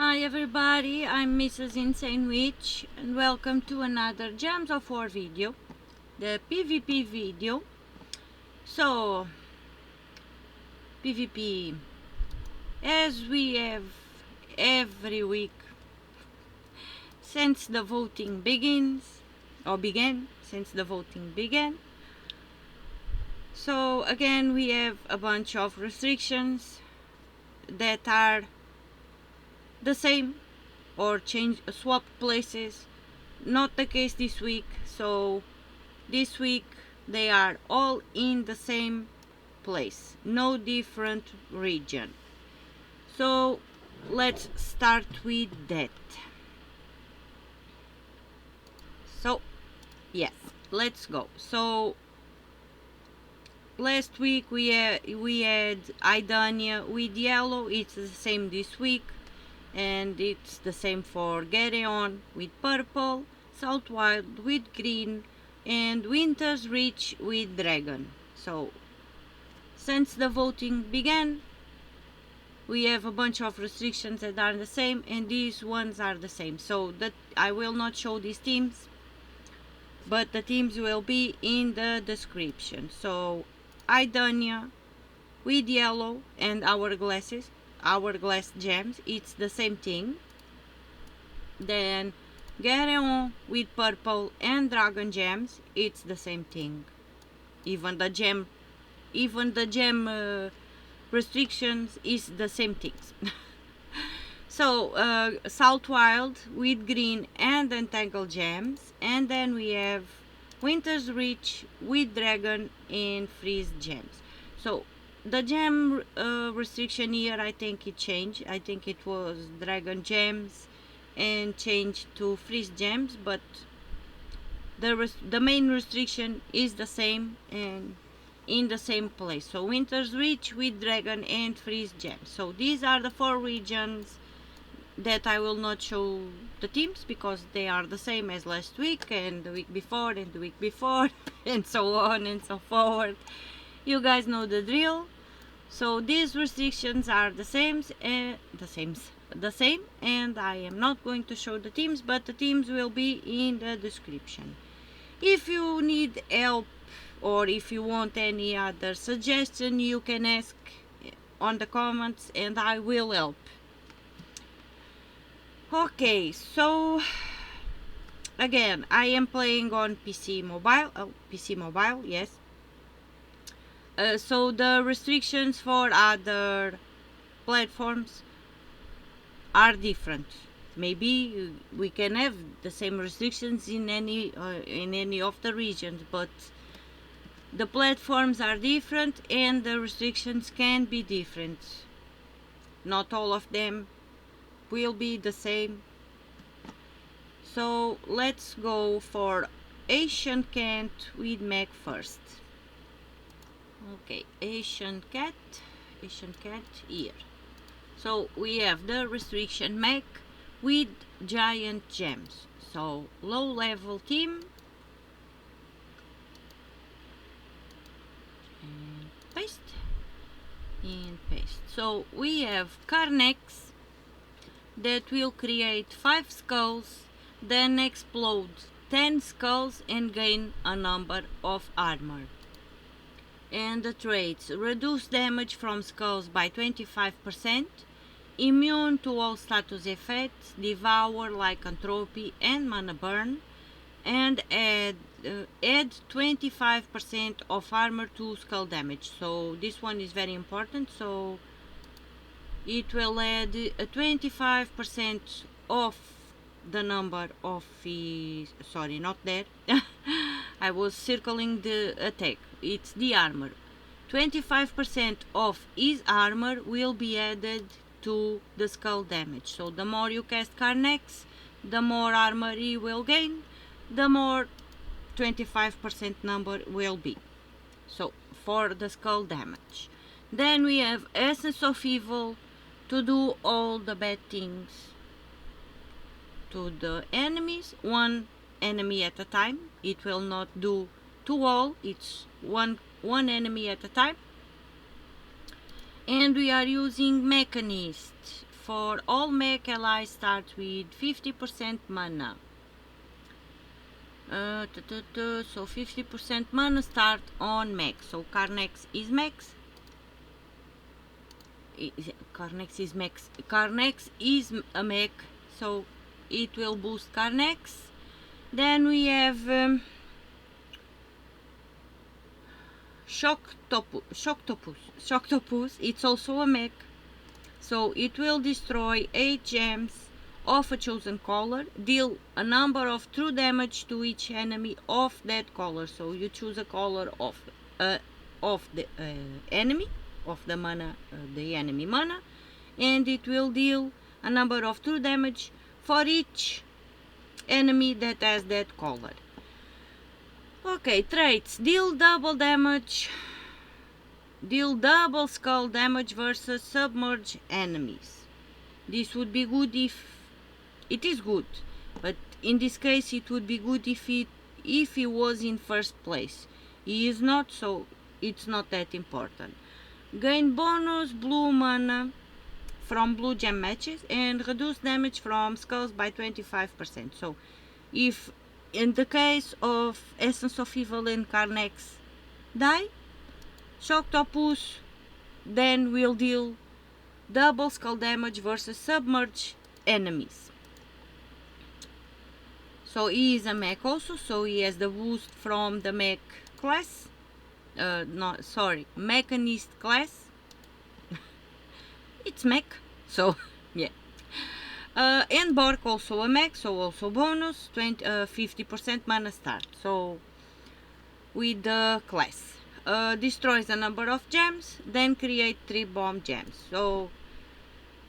Hi everybody, I'm Mrs. Insane Witch and welcome to another Gems of War video, the PvP video. So, PvP, as we have every week since the voting since the voting began. So again we have a bunch of restrictions that are the same or swap places. Not the case this week. So this week they are all in the same place, no different region. So let's start with that. So yes, let's go. So last week we had Aidania with yellow. It's the same this week, and it's the same for Geheron with purple, Southwild with green, and Winter's Reach with dragon. So since the voting began, we have a bunch of restrictions that are the same, and these ones are the same. So that I will not show these teams, but the teams will be in the description. So Aidania with yellow and hourglass gems, it's the same thing. Then Geheron with purple and dragon gems, it's the same thing. Even the gem restrictions is the same things. So Southwild with green and entangled gems, and then we have Winter's Reach with dragon and freeze gems. So the gem restriction here, I think it changed. I think it was dragon gems and changed to freeze gems, but the main restriction is the same and in the same place. So Winter's Reach with dragon and freeze gems. So these are the 4 regions that I will not show the teams because they are the same as last week and the week before and the week before and so on and so forward. You guys know the drill. So these restrictions are the same, and I am not going to show the teams, but the teams will be in the description. If you need help or if you want any other suggestion, you can ask on the comments and I will help. Okay, so again, I am playing on PC mobile, yes. So the restrictions for other platforms are different. Maybe we can have the same restrictions in any of the regions, but the platforms are different and the restrictions can be different. Not all of them will be the same. So let's go for Asian Cat with Mech first. Okay, Asian Cat here. So we have the restriction Mech with giant gems. So low level team. And paste. So we have Carnex that will create 5 skulls, then explode 10 skulls and gain a number of armor. And the traits: reduce damage from skulls by 25%, immune to all status effects, devour, lycanthropy and mana burn, and add 25% of armor to skull damage. So this one is very important. So it will add 25% of the number of sorry, not that. I was circling the attack. It's the armor. 25% of his armor will be added to the skull damage. So the more you cast Carnex, the more armor he will gain, the more 25% number will be. So for the skull damage. Then we have Essence of Evil to do all the bad things to the enemies, one enemy at a time. It will not do to all, it's one enemy at a time. And we are using Mechanist for all mech allies start with 50% mana. So 50% mana start on mech. So Carnex is mech. Carnex is mech. Carnex is a mech, so it will boost Carnex. Then we have Shocktopus. It's also a mech, so it will destroy 8 gems of a chosen color, deal a number of true damage to each enemy of that color. So you choose a color of the enemy, of the mana, the enemy mana, and it will deal a number of true damage for each enemy that has that color. Okay, traits. Deal double damage, deal double skull damage versus submerged enemies. This would be good if it is good, but in this case it would be good if he was in first place. He is not, so it's not that important. Gain bonus blue mana from blue gem matches and reduce damage from skulls by 25%. So if in the case of Essence of Evil and Carnex die, Shocktopus then will deal double skull damage versus submerged enemies. So he is a mech also, so he has the boost from the mech class. Mechanist class. It's mech, so yeah. And Bork also a mech, so also bonus 50% mana start. So with the class, destroys a number of gems, then create 3 bomb gems. So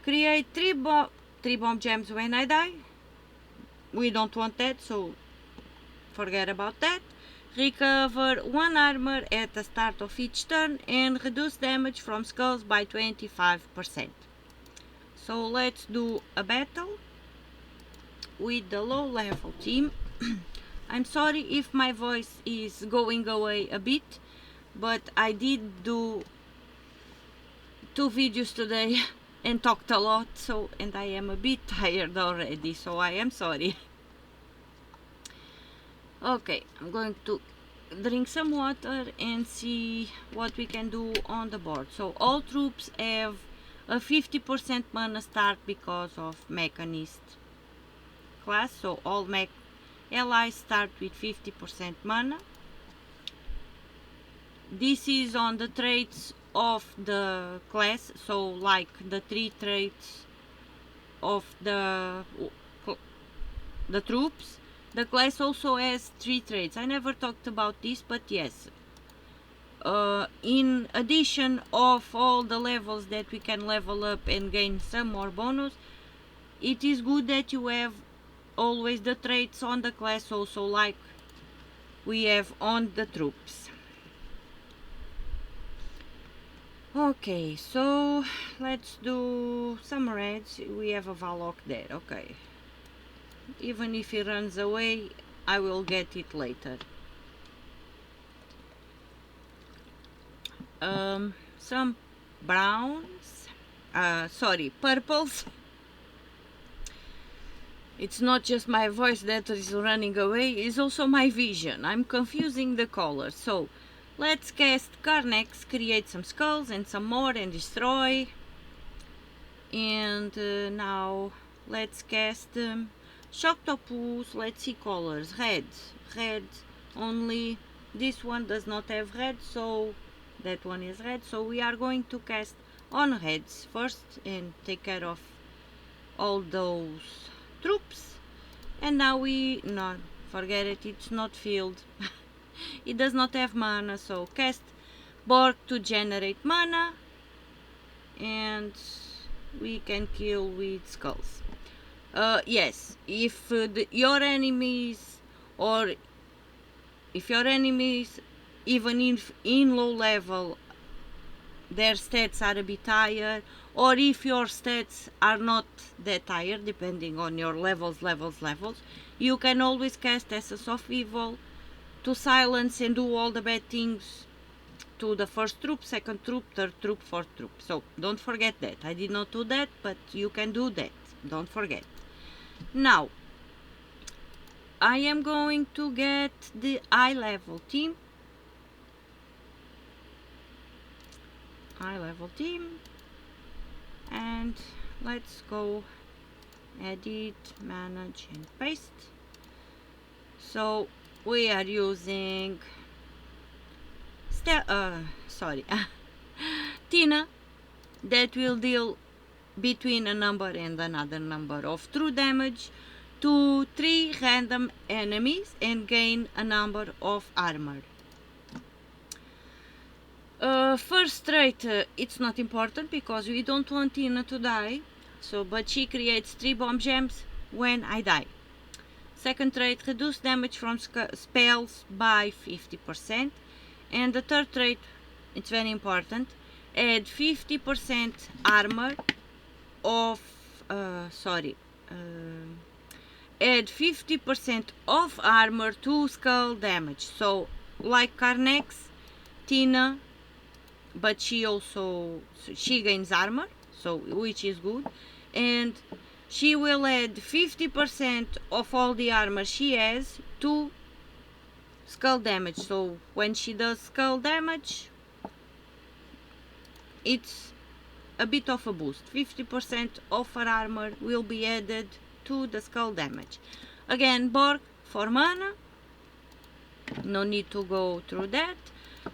create 3 bomb gems when I die. We don't want that, so forget about that. Recover 1 armor at the start of each turn and reduce damage from skulls by 25%. So let's do a battle with the low level team. I'm sorry if my voice is going away a bit, but I did do 2 videos today and talked a lot, and I am a bit tired already, so I am sorry. Okay, I'm going to drink some water and see what we can do on the board. So all troops have a 50% mana start because of Mechanist class, so all mech allies start with 50% mana. This is on the traits of the class, so like the 3 traits of the troops. The class also has 3 traits. I never talked about this, but yes, in addition of all the levels that we can level up and gain some more bonus, it is good that you have always the traits on the class also, like we have on the troops. Okay, so let's do some reds. We have a Valok there. Okay, even if he runs away, I will get it later. Some browns, purples. It's not just my voice that is running away, it's also my vision. I'm confusing the colors. So let's cast Carnex, create some skulls and some more and destroy. And now let's cast Shocktopus. Let's see colors. Red only. This one does not have red, so that one is red. So we are going to cast on reds first and take care of all those troops. And now forget it, it's not filled. It does not have mana, so cast Bork to generate mana and we can kill with skulls. Yes, if your enemies, or if your enemies even in low level, their stats are a bit higher, or if your stats are not that higher, depending on your levels, you can always cast Essence of Evil to silence and do all the bad things to the first troop, second troop, third troop, fourth troop. So don't forget that. I did not do that, but you can do that. Don't forget. Now, I am going to get the eye level team. Eye level team. And let's go edit, manage, and paste. So we are using Tina, that will deal between a number and another number of true damage to 3 random enemies and gain a number of armor. First trait, it's not important because we don't want Tina to die, so but she creates 3 bomb gems when I die. Second trait, reduce damage from spells by 50%. And the third trait, it's very important, add 50% armor of, add 50% of armor to skull damage. So, like Carnex, Tina, but she gains armor, so which is good, and she will add 50% of all the armor she has to skull damage. So when she does skull damage, it's a bit of a boost. 50% of her armor will be added to the skull damage. Again, Borg for mana, no need to go through that.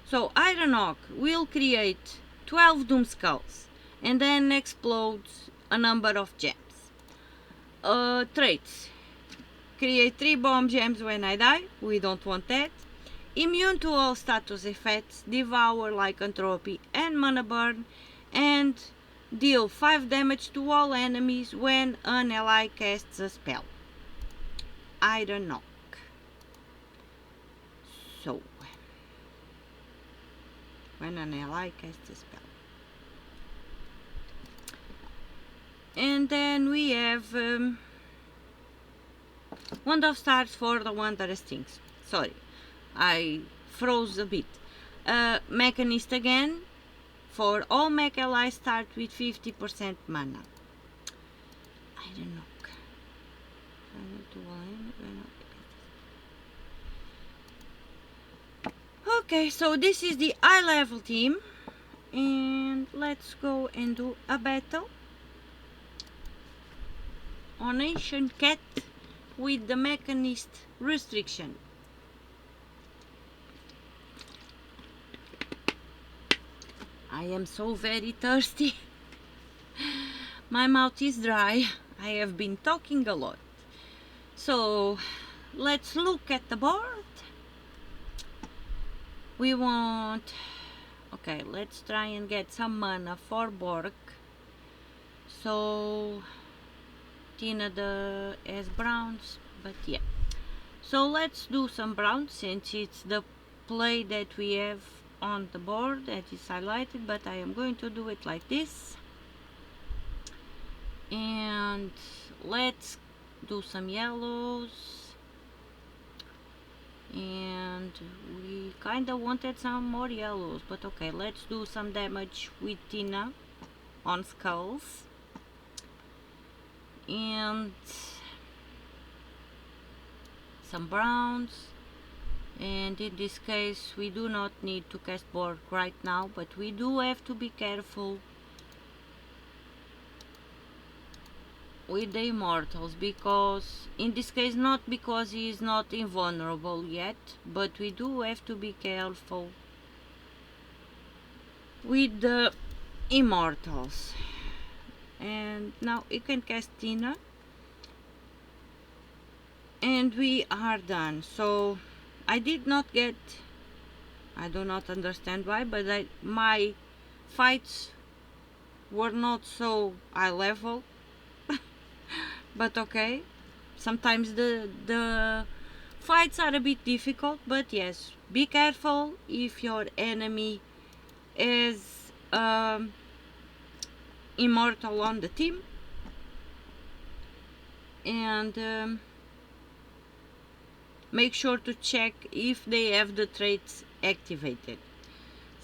So Iron Hawk will create 12 Doom Skulls and then explodes a number of gems. Traits, create 3 bomb gems when I die, we don't want that. Immune to all status effects, devour lycanthropy and mana burn, and deal 5 damage to all enemies when an ally casts a spell. Iron Hawk. So, when an ally casts a spell. And then we have Wand of Stars for the Wondrous Things. Sorry, I froze a bit. Mechanist again. For all mech allies start with 50% mana. I don't know. Okay, so this is the eye level team. And let's go and do a battle on Ancient Khet with the Mechanist restriction. I am so very thirsty. My mouth is dry. I have been talking a lot. So let's look at the board. We want... Okay, let's try and get some mana for Borg. So Tina has browns, but yeah. So let's do some browns since it's the play that we have on the board that is highlighted, but I am going to do it like this. And let's do some yellows. And we kinda wanted some more yellows, but okay, let's do some damage with Tina on skulls. And some browns. And in this case we do not need to cast Borg right now, but we do have to be careful with the immortals, because in this case, not because he is not invulnerable yet, but we do have to be careful with the immortals. And now you can cast Tina and we are done. So I did not get, I do not understand why, but my fights were not so high level. But okay, sometimes the fights are a bit difficult, but yes, be careful if your enemy is immortal on the team, and make sure to check if they have the traits activated.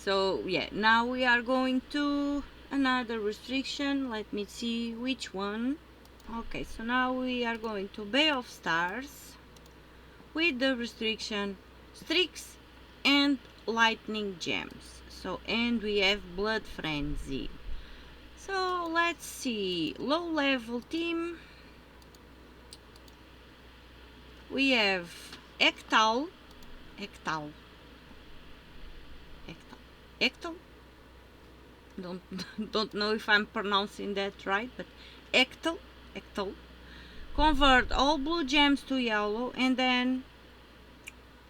So yeah, now we are going to another restriction. Let me see which one. Okay, so now we are going to Bay of Stars with the restriction Stryx and lightning gems. So, and we have blood frenzy. So let's see, low level team. We have Ectal, Ectal, Ectal. Don't know if I'm pronouncing that right, but Ectal, Ectal. Convert all blue gems to yellow and then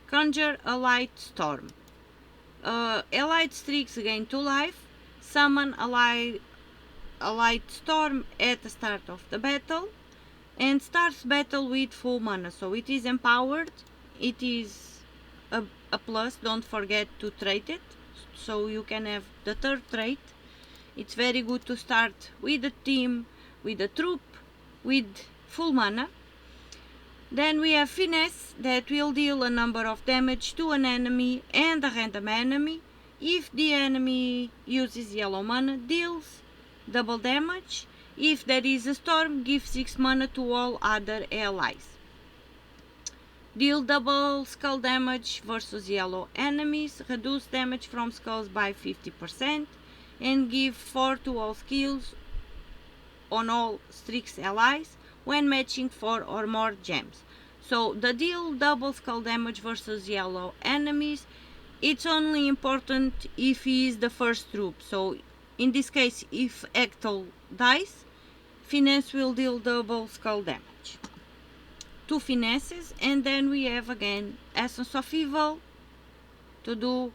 conjure a light storm. Allied Stryx gain 2 life. Summon a light storm at the start of the battle and starts battle with full mana. So it is empowered. It is a plus. Don't forget to trait it. So you can have the third trait. It's very good to start with a team, with a troop, with full mana. Then we have Finesse that will deal a number of damage to an enemy and a random enemy. If the enemy uses yellow mana, deals double damage. If there is a storm, give 6 mana to all other allies. Deal double skull damage versus yellow enemies. Reduce damage from skulls by 50%. And give 4 to all skills on all Stryx allies when matching 4 or more gems. So the deal double skull damage versus yellow enemies, it's only important if he is the first troop. So in this case, if Ectal dies, Finesse will deal double skull damage. 2 finesses, and then we have again Essence of Evil to do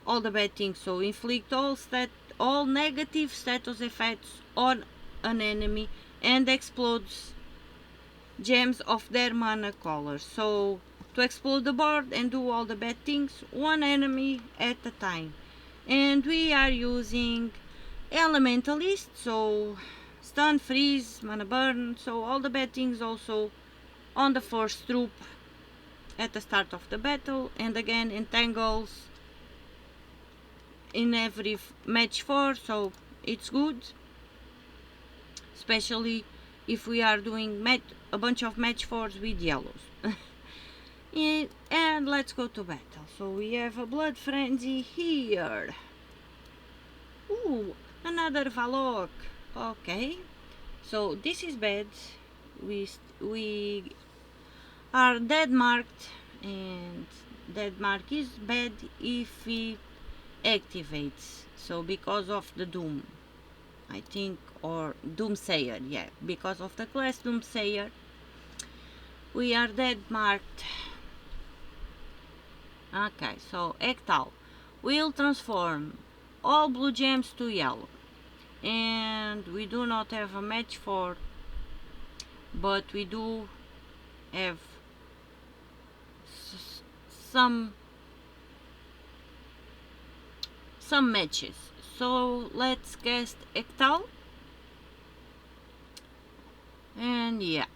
all the bad things. So inflict all negative status effects on an enemy and explodes gems of their mana color. So to explode the board and do all the bad things, one enemy at a time. And we are using Elementalist, so stun, freeze, mana burn, so all the bad things also on the first troop at the start of the battle. And again entangles in every match 4, so it's good, especially if we are doing a bunch of match 4s with yellows. And let's go to battle. So we have a blood frenzy here. Ooh, another Valok. Okay, so this is bad. We are dead marked, and dead mark is bad if we activates. So because of the Doom, I think, or Doomsayer, yeah, because of the class Doomsayer, we are dead marked. Okay, so Ectal will transform all blue gems to yellow, and we do not have a match 4, but we do have some matches. So let's cast Ectal, and yeah,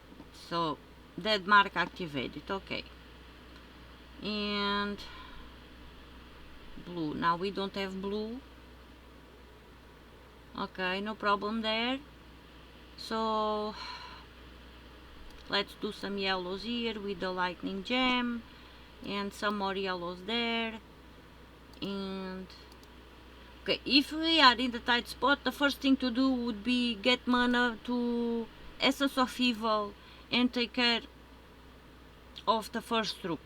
so dead mark activated. Okay, and blue. Now we don't have blue. Okay, no problem there. So let's do some yellows here with the lightning gem and some more yellows there. And okay, if we are in the tight spot, the first thing to do would be get mana to Essence of Evil and take care of the first troop.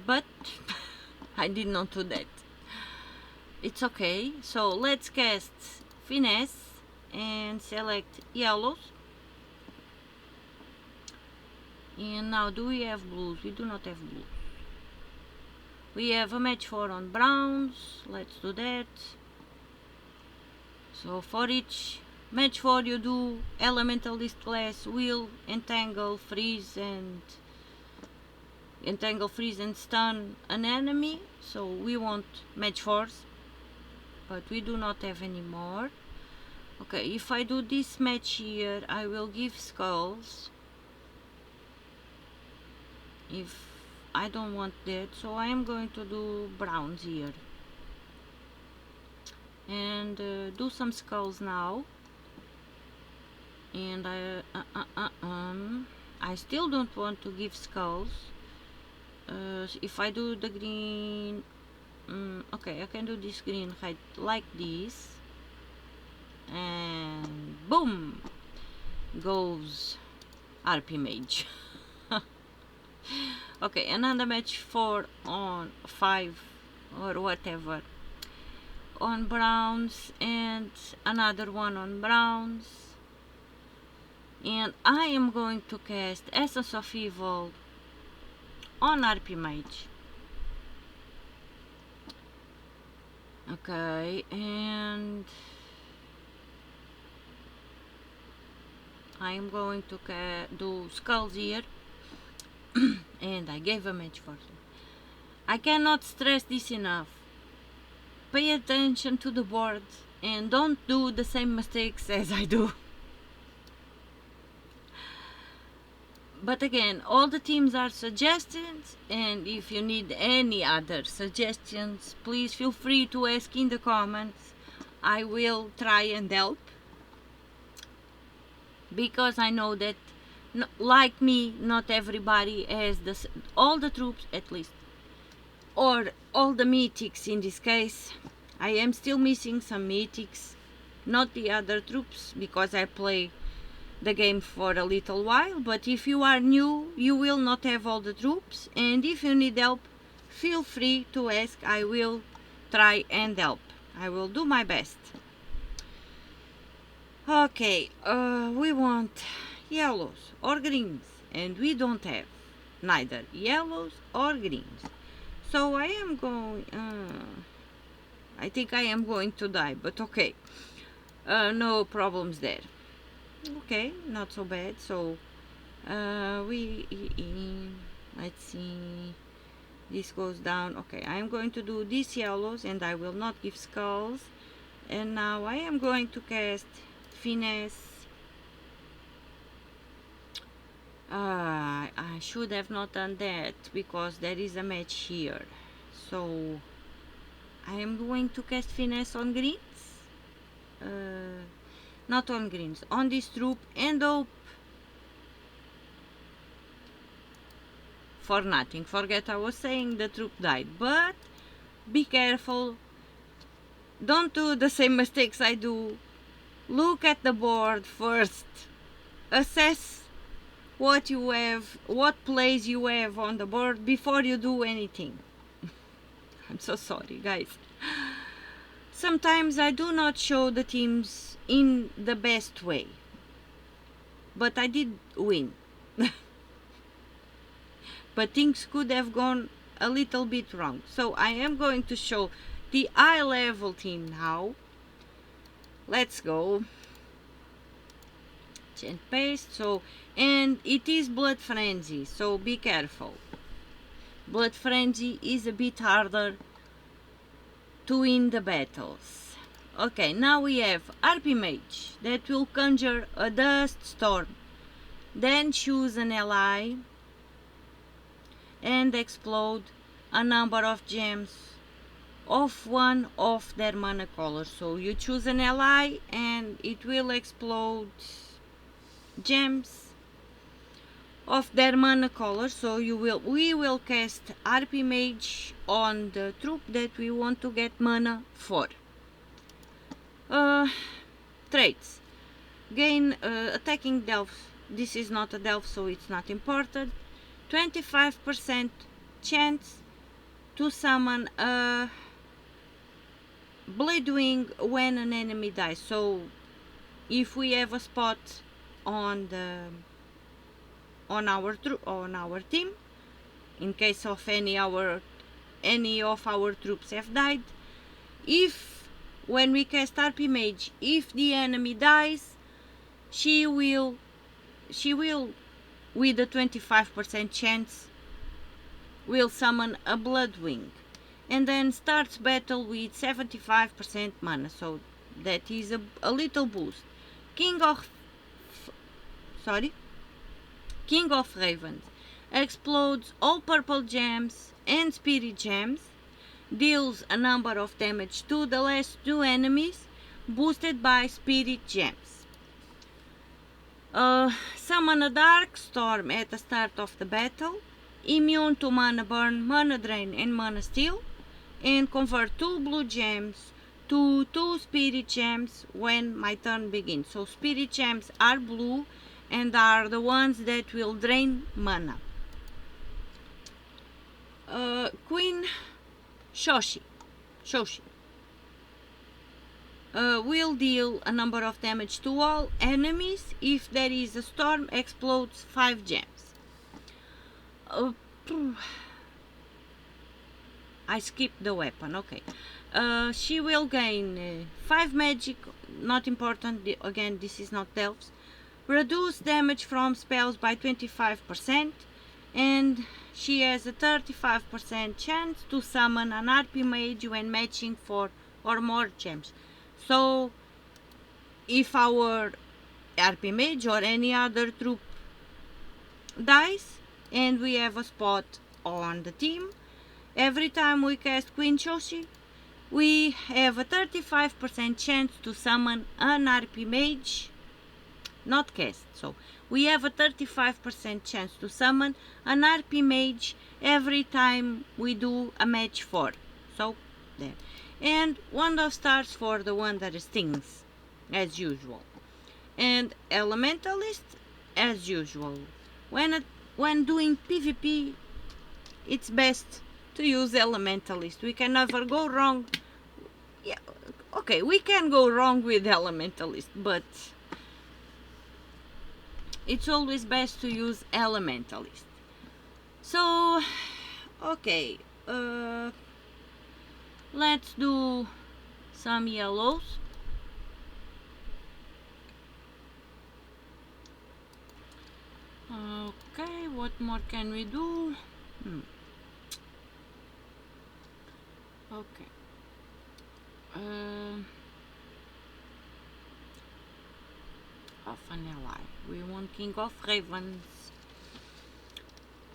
But I did not do that. It's okay. So let's cast Finesse and select yellows. And now, do we have blues? We do not have blues. We have a match 4 on browns. Let's do that. So for each match 4 you do Elementalist class will entangle, freeze and stun an enemy. So we want match 4s, but we do not have any more. Okay, if I do this match here, I will give skulls. If I don't want that, so I am going to do browns here and do some skulls now. And I still don't want to give skulls. If I do the green, okay, I can do this green height like this, and boom goes RP Mage. Okay, another match 4 on 5 or whatever on browns, and another one on browns. And I am going to cast Essence of Evil on RP Mage. Okay, and I am going to do skulls here. And I gave a match for them. I cannot stress this enough. Pay attention to the board and don't do the same mistakes as I do. But again, all the teams are suggestions, and if you need any other suggestions, please feel free to ask in the comments. I will try and help, because I know that, like me, not everybody has all the troops, at least, or all the mythics. In this case, I am still missing some mythics, not the other troops, because I play the game for a little while. But if you are new, you will not have all the troops, and if you need help, feel free to ask. I will try and help. I will do my best. Okay, we want yellows or greens, and we don't have neither yellows or greens, so I am going, I think I am going to die, but okay, no problems there. Okay, not so bad. So let's see, this goes down. Okay, I am going to do these yellows, and I will not give skulls. And now I am going to cast finesse. I should have not done that, because there is a match here. So I am going to cast finesse on greens, not on greens, on this troop, and hope for nothing. Forget I was saying the troop died, but be careful. Don't do the same mistakes I do. Look at the board first. Assess what you have, what plays you have on the board before you do anything. I'm so sorry, guys. Sometimes I do not show the teams in the best way, but I did win. But things could have gone a little bit wrong. So I am going to show the high level team now. Let's go. And paste. So, and it is Blood Frenzy, so be careful. Blood Frenzy is a bit harder to win the battles. Okay, now we have RP Mage that will conjure a dust storm, then choose an ally and explode a number of gems of one of their mana colors. So you choose an ally and it will explode gems of their mana color. So we will cast RP Mage on the troop that we want to get mana for. Traits: gain attacking delf. This is not a delf, so it's not important. 25% chance to summon a Bladewing when an enemy dies. So if we have a spot on our team, in case of any of our troops have died, if when we cast RP Mage, if the enemy dies, she will with a 25% chance will summon a Bloodwing, and then starts battle with 75% mana. So that is a little boost. King of Ravens. explodes all purple gems and spirit gems, deals a number of damage to the last 2 enemies, boosted by spirit gems. Summon a dark storm at the start of the battle, immune to mana burn, mana drain and mana steal, and convert 2 blue gems to 2 spirit gems when my turn begins. So spirit gems are blue and are the ones that will drain mana. Queen Shoshi will deal a number of damage to all enemies. If there is a storm, explodes 5 gems. I skipped the weapon, okay. She will gain 5 magic, not important, again this is not delves. Reduce damage from spells by 25%, and she has a 35% chance to summon an RP mage when matching 4 or more gems. So if our RP mage or any other troop dies and we have a spot on the team, every time we cast Queen Shoshi, we have a 35% chance to summon an RP mage, not cast. So we have a 35% chance to summon an RP mage every time we do a match 4. So there. And Wand of Stars for the one that stings, as usual. And Elementalist, as usual. When doing PvP, it's best to use Elementalist. We can never go wrong. Yeah, okay, we can go wrong with Elementalist, but it's always best to use Elementalist. So, okay, let's do some yellows. Okay, what more can we do? Okay. Of an ally. We want King of Ravens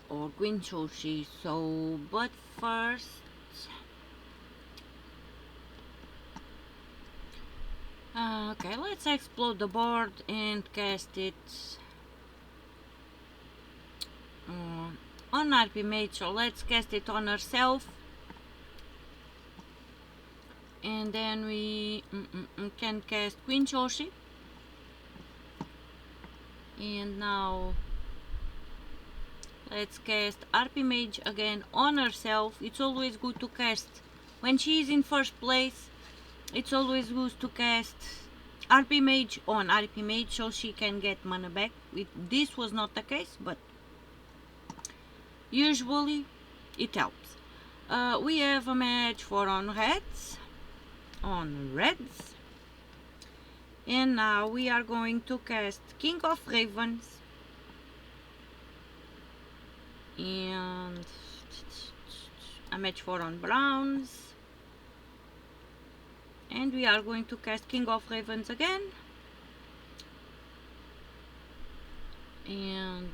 or Queen Shoshi. So, but first, okay, let's explode the board and cast it on RP Mage. So let's cast it on herself, and then we can cast Queen Shoshi. And now let's cast RP Mage again on herself. It's always good to cast when she is in first place. It's always good to cast RP Mage on RP Mage so she can get mana back. This was not the case, but usually it helps. We have a match for on reds. And now we are going to cast King of Ravens and a match for on browns, and we are going to cast King of Ravens again, and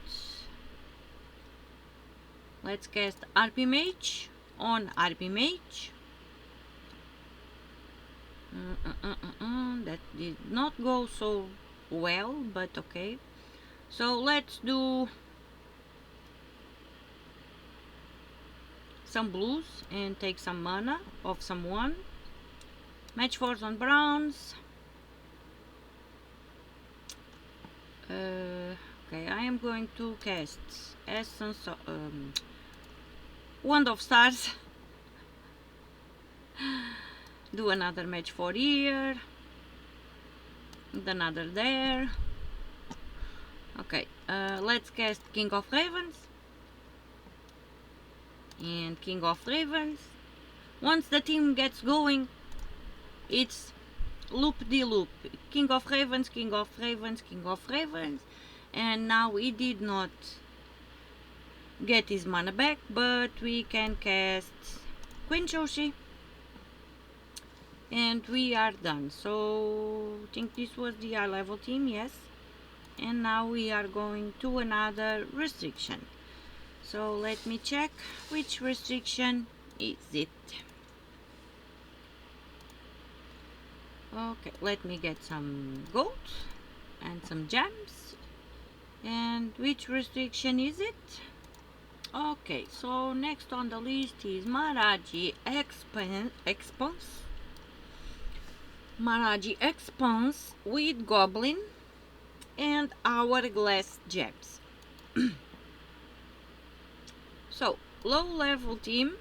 let's cast RP Mage on RP Mage. That did not go so well, but okay. So let's do some blues and take some mana of someone. Match 4s on browns. Okay, I am going to cast Essence Wand of Stars. Do another match 4 here, another there. Okay, let's cast King of Ravens and King of Ravens. Once the team gets going, it's loop-de-loop. King of Ravens, King of Ravens, King of Ravens. And now he did not get his mana back, but we can cast Queen Shoshi. And we are done. So I think this was the high level team, yes. And now we are going to another restriction. So let me check which restriction is it. Okay, let me get some gold and some gems. And which restriction is it? Okay, so next on the list is Maraji Expanse. Maraji Expanse with Goblin and Hourglass gems. So, low level team.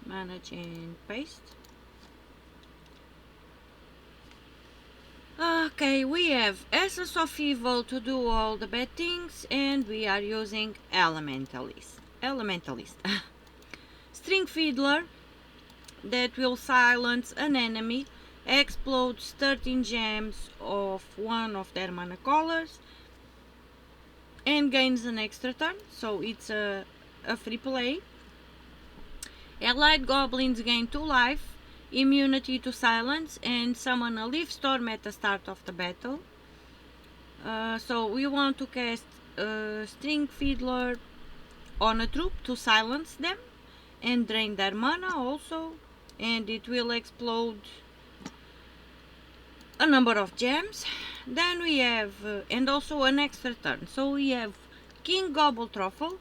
Manage and paste. Okay, we have Essence of Evil to do all the bad things, and we are using Elementalist. String Fiddler that will silence an enemy, explodes 13 gems of one of their mana colors, and gains an extra turn, so it's a free play. Allied Goblins gain 2 life, immunity to silence, and summon a leaf storm at the start of the battle. So we want to cast String Fiddler on a troop to silence them and drain their mana also, and it will explode a number of gems. Then we have and also an extra turn, so we have King Gobble Truffle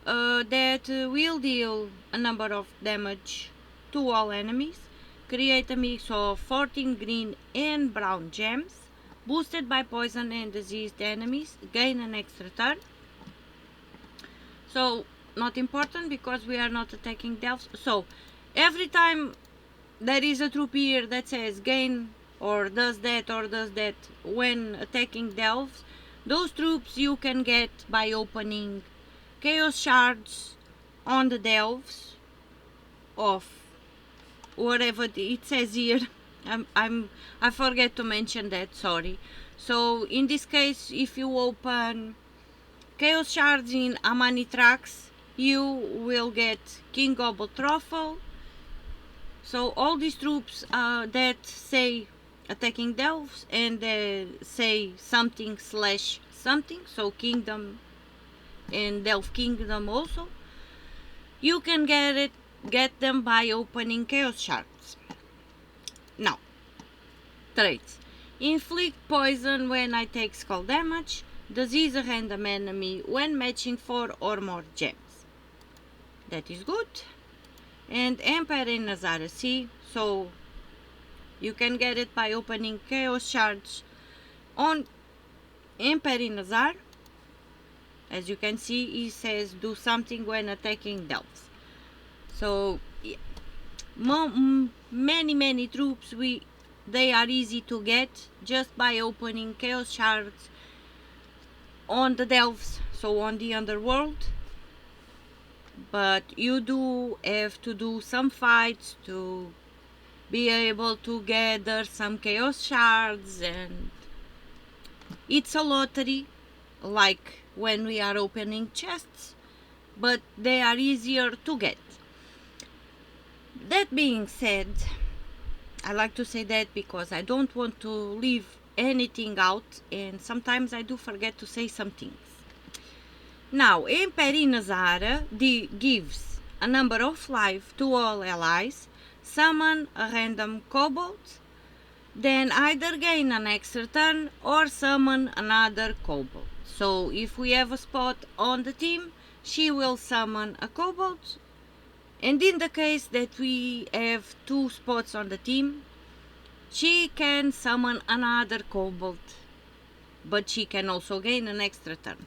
that will deal a number of damage to all enemies, create a mix of 14 green and brown gems, boosted by poison and diseased enemies, gain an extra turn. So not important because we are not attacking delves. So every time there is a troop here that says gain or does that when attacking delves, those troops you can get by opening chaos shards on the delves of whatever it says here. I forget to mention that, sorry. So in this case, if you open chaos shards in Amanitrax, you will get King Gobble Truffle. So all these troops that say attacking delves and say something slash something, so kingdom and delf kingdom also, you can get them by opening chaos shards. Now, traits: inflict poison when I take skull damage, disease a random enemy when matching 4 or more gems. That is good. And Empire in Nazara C, so you can get it by opening chaos shards on Empire in Nazar. As you can see, he says do something when attacking delves. So yeah. Many troops they are easy to get just by opening chaos shards on the delves, so on the underworld. But you do have to do some fights to be able to gather some chaos shards, and it's a lottery like when we are opening chests, but they are easier to get. That being said, I like to say that because I don't want to leave anything out, and sometimes I do forget to say some things. Now, Emperina Zara gives a number of life to all allies, summon a random kobold, then either gain an extra turn or summon another kobold. So if we have a spot on the team, she will summon a kobold, and in the case that we have 2 spots on the team, she can summon another kobold, but she can also gain an extra turn.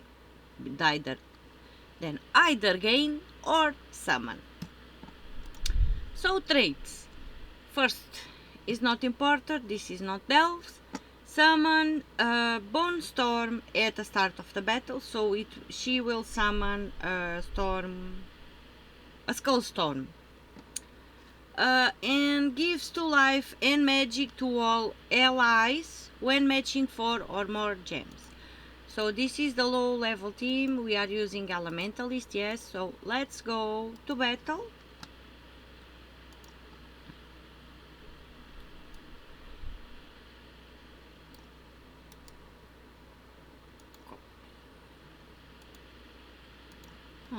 Either gain or summon. So traits. First is not important, this is not delves. Summon a bone storm at the start of the battle, so she will summon a skull storm. And gives 2 life and magic to all allies when matching 4 or more gems. So this is the low level team. We are using Elementalist, yes. So let's go to battle.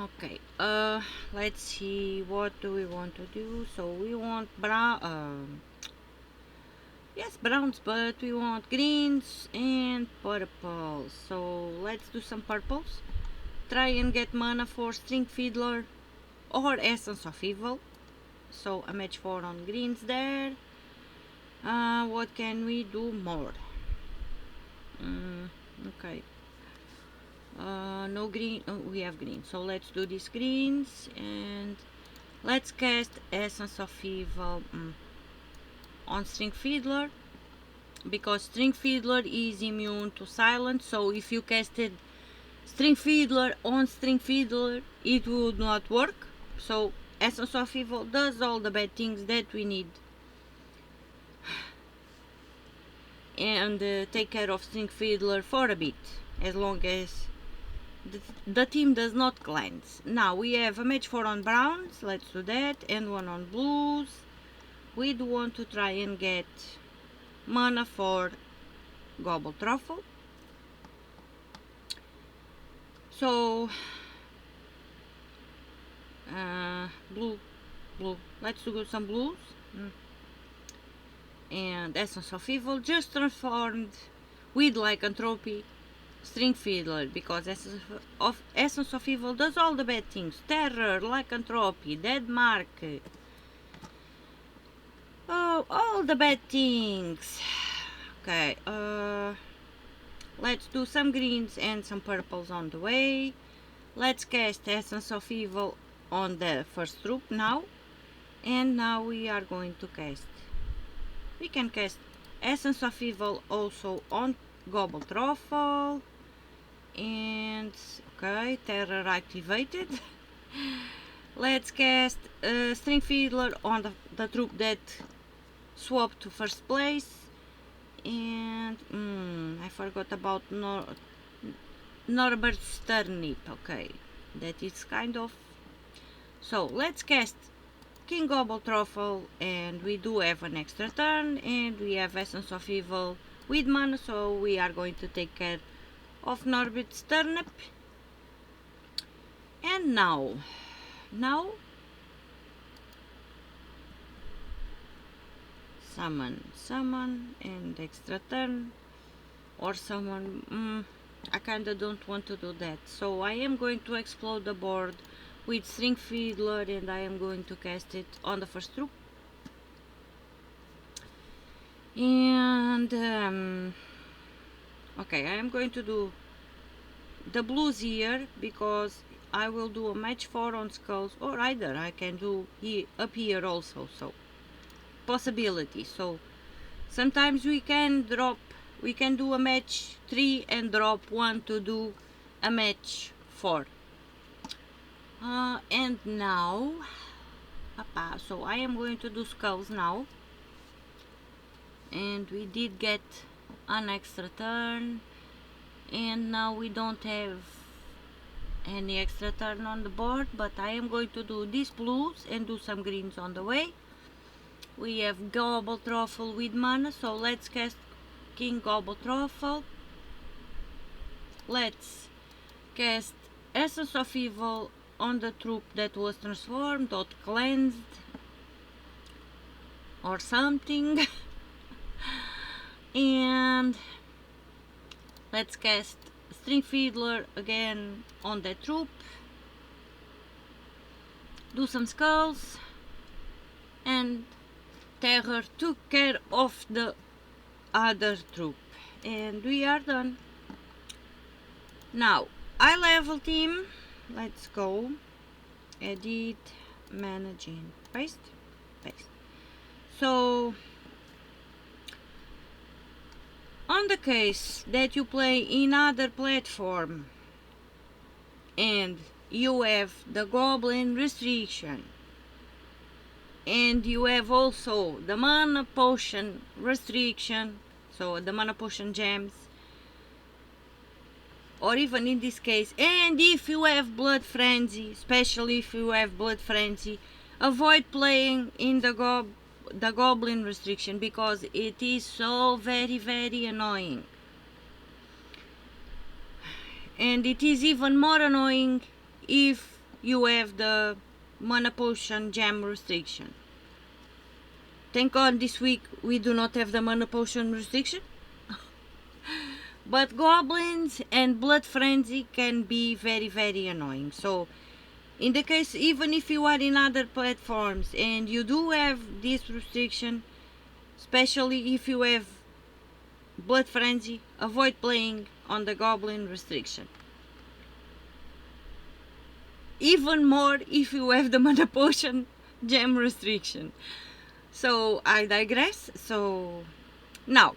Okay, let's see, what do we want to do? So we want brown, yes, browns, but we want greens and purples. So let's do some purples. Try and get mana for String Fiddler or Essence of Evil. So a match 4 on greens there. What can we do more? Okay. No green. Oh, we have green. So let's do these greens and let's cast Essence of Evil on String Fiddler, because String Fiddler is immune to silence. So if you casted String Fiddler on String Fiddler, it would not work. So Essence of Evil does all the bad things that we need and take care of String Fiddler for a bit, as long as the team does not cleanse. Now we have a match 4 on browns, let's do that, and 1 on blues. We do want to try and get mana for Gobble Truffle. So blue, let's do some blues. And Essence of Evil just transformed with Lycanthropy String Fiddler, because Essence of Evil does all the bad things: Terror, Lycanthropy, Dead Mark, oh, all the bad things. Okay, let's do some greens and some purples on the way. Let's cast Essence of Evil on the first troop now, and now we are going to cast, we can cast Essence of Evil also on Gobble Truffle. And okay, Terror activated. Let's cast String Fiddler on the troop that swapped to first place. And I forgot about Norbert's Turnip. Okay, that is kind of. So let's cast King Gobble Truffle, and we do have an extra turn, and we have Essence of Evil with mana, so we are going to take care of Norbert's Turnip. And now summon and extra turn, or summon. I kinda don't want to do that, so I am going to explode the board with String Fiddler, and I am going to cast it on the first troop. And okay, I am going to do the blues here, because I will do a match 4 on skulls, or either I can do up here also, so possibility. So sometimes we can do a match 3 and drop 1 to do a match 4. And now so I am going to do skulls now, and we did get an extra turn, and now we don't have any extra turn on the board, but I am going to do these blues and do some greens on the way. We have Gobble Truffle with mana, so let's cast King Gobble Truffle. Let's cast Essence of Evil on the troop that was transformed or cleansed or something. And let's cast String Fiddler again on that troop. Do some skulls, and Terror took care of the other troop, and we are done. Now, eye level team, let's go. Edit, managing, paste. So, on the case that you play in other platform and you have the Goblin restriction, and you have also the mana potion restriction, so the mana potion gems, or even in this case, and if you have Blood Frenzy, especially if you have Blood Frenzy, avoid playing in the Goblin restriction, because it is so very annoying. And it is even more annoying if you have the mana potion gem restriction. Thank God this week we do not have the mana potion restriction. But goblins and blood frenzy can be very, very annoying. So in the case, even if you are in other platforms and you do have this restriction, especially if you have blood frenzy, avoid playing on the goblin restriction. Even more if you have the mana potion gem restriction. So I digress. So now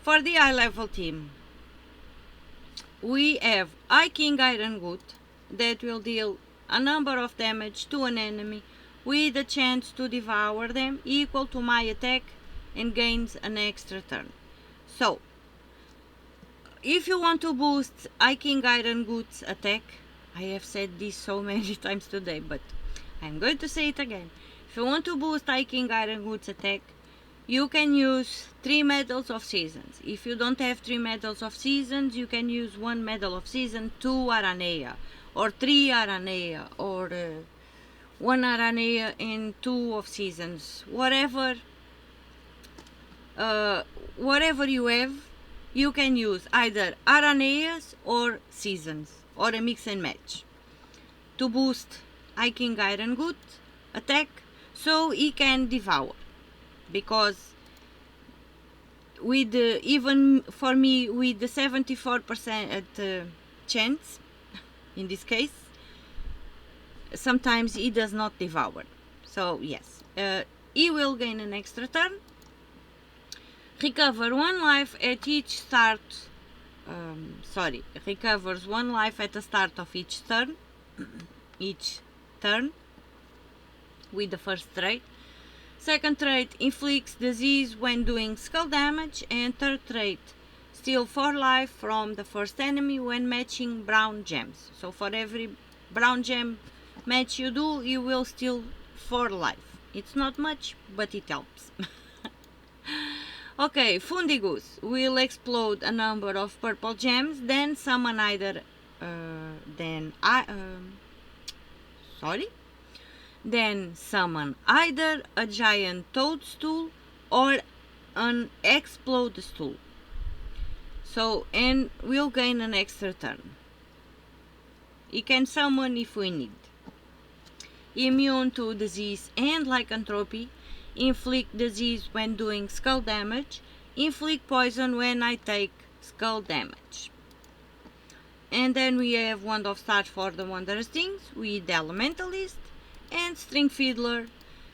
for the high level team, we have High King Iron Good that will deal a number of damage to an enemy with a chance to devour them equal to my attack and gains an extra turn. So if you want to boost High King Iron Good's attack, I have said this so many times today, but I'm going to say it again. If you want to boost High King Iron Good's attack, you can use 3 medals of seasons. If you don't have 3 medals of seasons, you can use 1 medal of season, 2 Aranea, or 3 Aranea, or 1 Aranea and 2 of seasons. Whatever you have, you can use either Araneas or seasons, or a mix and match to boost High King Iron Good attack so he can devour. Because with even for me with the 74% chance in this case, sometimes he does not devour. So yes, he will gain an extra turn, recover 1 life at each start, recovers 1 life at the start of each turn with the first trait. Second trait, inflicts disease when doing skull damage, and third trait, steal 4 life from the first enemy when matching brown gems. So for every brown gem match you do, you will steal 4 life. It's not much, but it helps. Okay, Fundigus will explode a number of purple gems, then summon either then summon either a giant toadstool or an explode stool. So, and we'll gain an extra turn. He can summon if we need. Immune to disease and lycanthropy. Inflict disease when doing skull damage. Inflict poison when I take skull damage. And then we have Wand of Stars for the Wondrous Things with Elementalist. And String Fiddler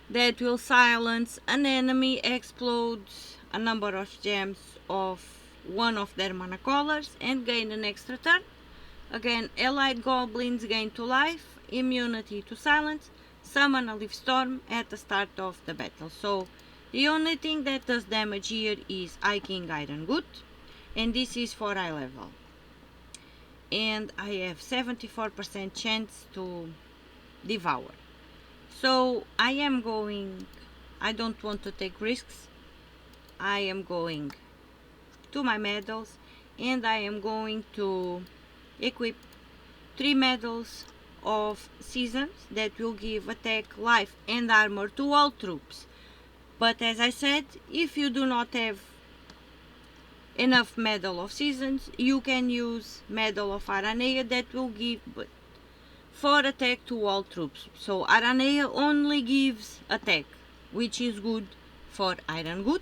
that will silence an enemy, explodes a number of gems of one of their mana colors and gain an extra turn. Again, allied goblins gain 2 life, immunity to silence, summon a leaf storm at the start of the battle. So the only thing that does damage here is High King Iron Good, and this is for high level. And I have 74% chance to devour. So I don't want to take risks. I am going to my medals and I am going to equip 3 medals of seasons that will give attack, life and armor to all troops. But as I said, if you do not have enough medal of seasons, you can use medal of Aranea that will give 4 attack to all troops. So Aranea only gives attack, which is good for Iron Good.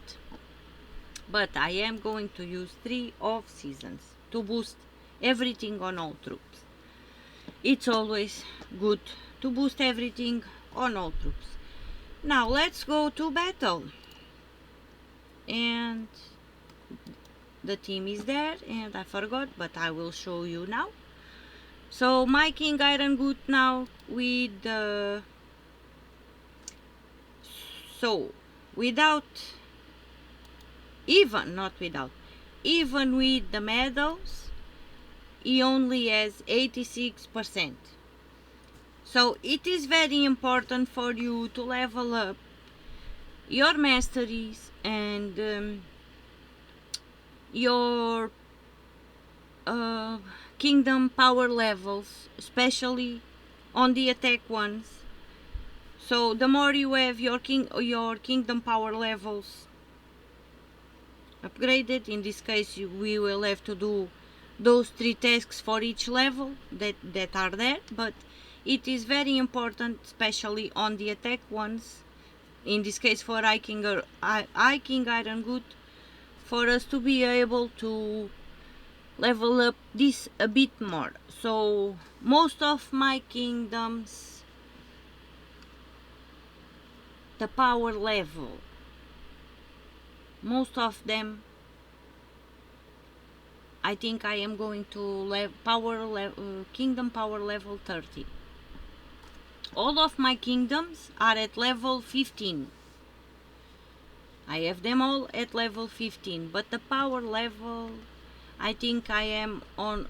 But I am going to use 3 of seasons to boost everything on all troops. It's always good to boost everything on all troops. Now let's go to battle. And the team is there, and I forgot, but I will show you now. So my King Iron Good now with the even with the medals, he only has 86%. So it is very important for you to level up your masteries and your kingdom power levels, especially on the attack ones. So the more you have your kingdom power levels upgraded, in this case we will have to do those 3 tasks for each level that are there, but it is very important, especially on the attack ones, in this case for High King Iron Good, for us to be able to level up this a bit more. So most of my kingdoms, the power level, most of them, I think I am going to kingdom power level 30. All of my kingdoms are at level 15. I have them all at level 15, but the power level, I think I am on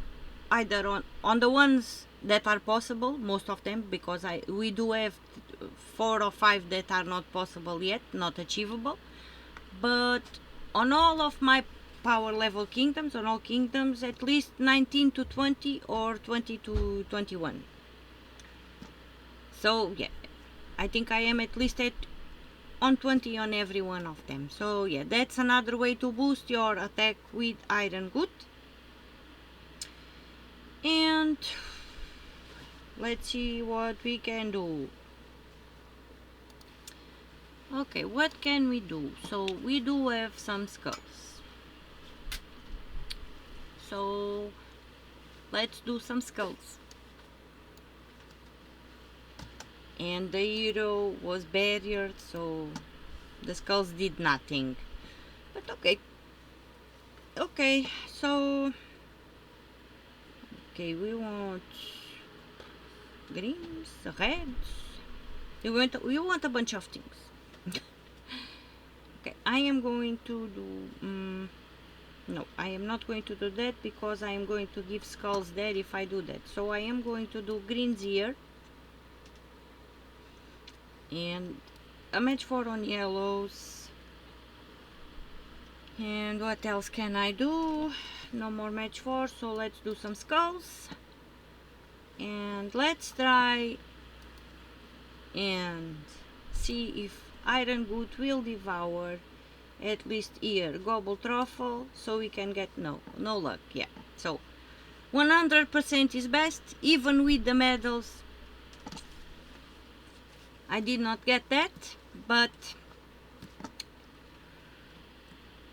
either on the ones that are possible, most of them, because we do have 4 or 5 that are not possible yet, not achievable. But on all of my power level kingdoms, on all kingdoms, at least 19 to 20 or 20 to 21. So yeah, I think I am at least on 20 on every one of them. So yeah, that's another way to boost your attack with Iron Good. And let's see what we can do. Okay, what can we do? So we do have some skulls. So let's do some skulls. And the hero was barriered, so the skulls did nothing. But okay. Okay, so okay, we want greens, reds. We want a bunch of things. Okay, I am going to do no, I am not going to do that, because I am going to give skulls there if I do that. So I am going to do greens here and a match 4 on yellows. And what else can I do? No more match 4, so let's do some skulls. And let's try and see if Iron Good will devour at least here Goblin truffle, so we can get no luck. Yeah, so 100% is best, even with the medals. I did not get that, but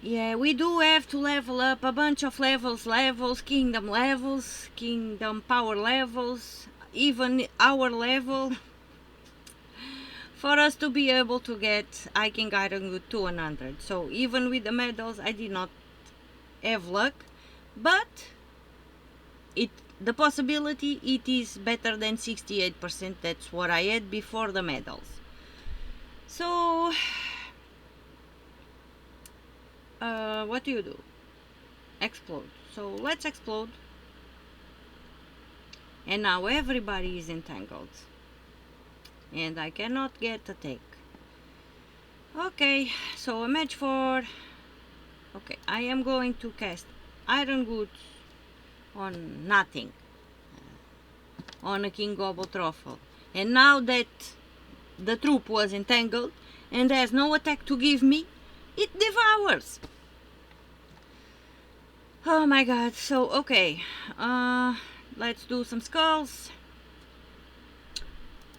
yeah, we do have to level up a bunch of levels, kingdom power levels, even our level, for us to be able to get High King Iron Good to 100. So even with the medals, I did not have luck, but the possibility, it is better than 68%. That's what I had before the medals. So what do you do? Explode. So let's explode. And now everybody is entangled, and I cannot get attack. Okay, so a match 4. Okay, I am going to cast Iron Good on nothing, on a King Goblin truffle. And now that the troop was entangled and has no attack to give me, it devours. Oh my god. So okay, let's do some skulls.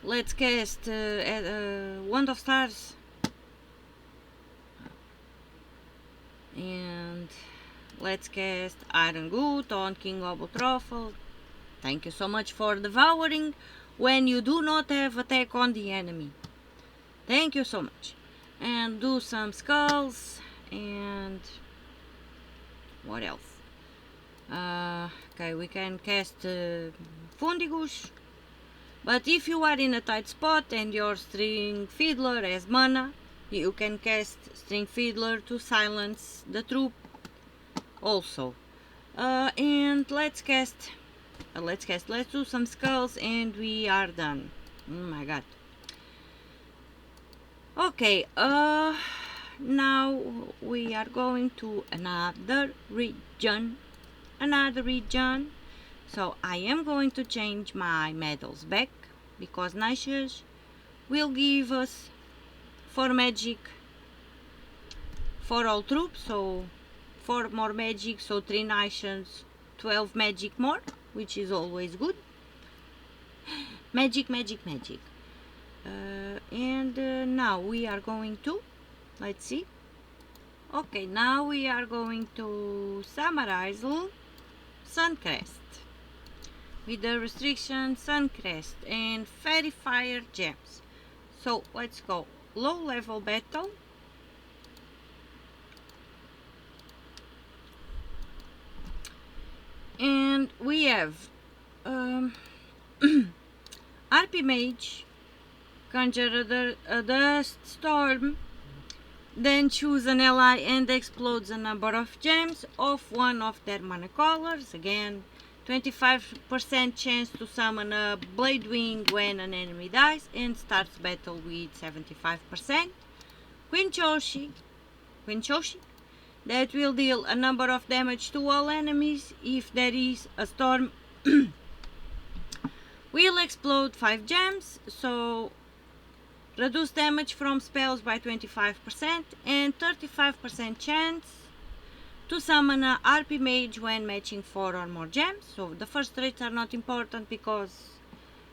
Let's cast Wand of Stars, and let's cast Iron Good on King Goblin truffle. Thank you so much for devouring when you do not have attack on the enemy. Thank you so much. And do some skulls. And what else? Okay, we can cast Fundigus. But if you are in a tight spot and your String Fiddler has mana, you can cast String Fiddler to silence the troop also. And let's do some skulls and we are done. Oh my god. Okay, now we are going to another region. So I am going to change my medals back. because niches will give us 4 magic for all troops, so 4 more magic, so 3 nations, 12 magic more, which is always good. Magic, magic, magic. Now we are going to, let's see. Okay, now we are going to summarize Suncrest with the restriction Suncrest and Fairy Fire gems. So let's go low level battle. And we have RP Mage, conjure a dust storm, then choose an ally and explodes a number of gems of one of their mana colors. Again, 25% chance to summon a Blade Wing when an enemy dies and starts battle with 75%. Queen Choshi, that will deal a number of damage to all enemies. If there is a storm, will explode 5 gems, so reduce damage from spells by 25% and 35% chance to summon a RP Mage when matching 4 or more gems. So the first traits are not important because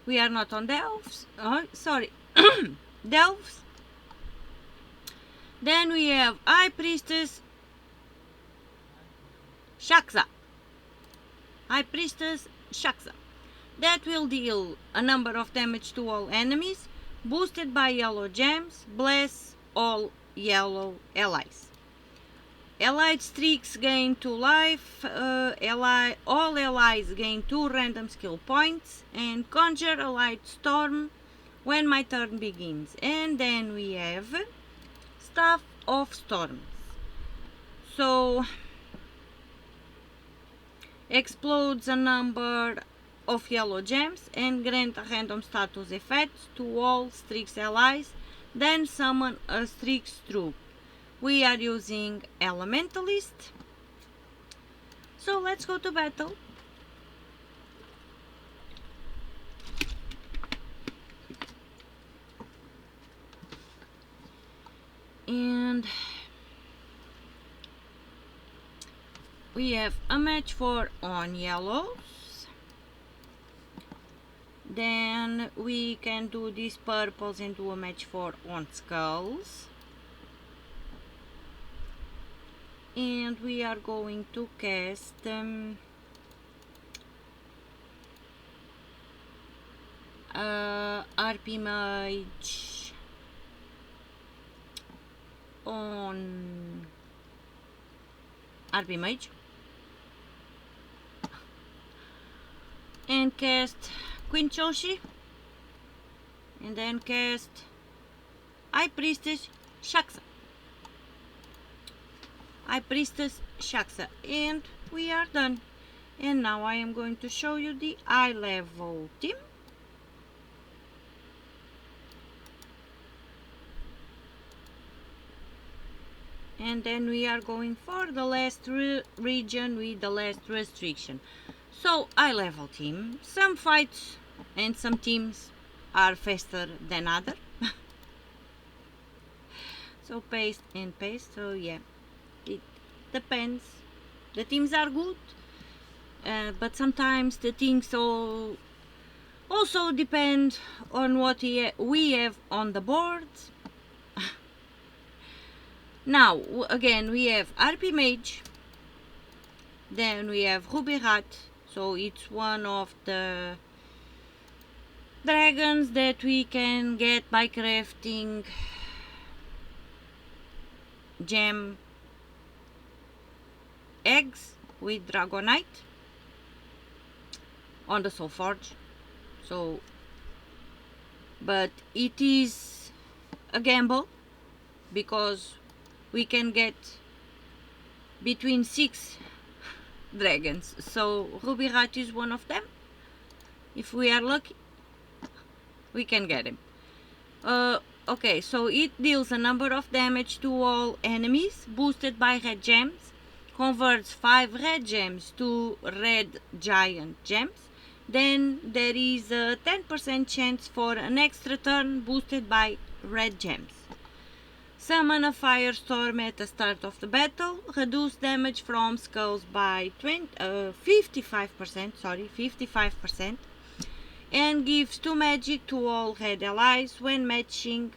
we are not on Delves. Delves. Then we have High Priestess Shakza. That will deal a number of damage to all enemies, boosted by yellow gems, bless all yellow allies. Allied Stryx gain 2 life, all allies gain 2 random skill points, and conjure a light storm when my turn begins. And then we have Staff of Storms. So explodes a number of yellow gems and grant a random status effect to all Stryx allies, then summon a Stryx troop. We are using Elementalist, so let's go to battle. And we have a match for on yellows. Then we can do these purples and do a match for on skulls. And we are going to cast RP Mage on RP Mage and cast Queen Choshi, and then cast High Priestess Shakza. And we are done. And now I am going to show you the high level team. And then we are going for the last region with the last restriction. So high level team, some fights and some teams are faster than other. So paste and paste, so yeah, it depends. The teams are good, but sometimes the things also depend on what we have on the board. Now again we have RP Mage, then we have Ruby Rat, so it's one of the dragons that we can get by crafting gem eggs with Dragonite on the Soul Forge. So, but it is a gamble because we can get between 6 dragons, so Ruby Rat is one of them. If we are lucky, we can get him. Okay, so it deals a number of damage to all enemies, boosted by red gems, converts 5 red gems to red giant gems, then there is a 10% chance for an extra turn boosted by red gems. Summon a firestorm at the start of the battle, reduce damage from skulls by 55%, and gives 2 magic to all red allies when matching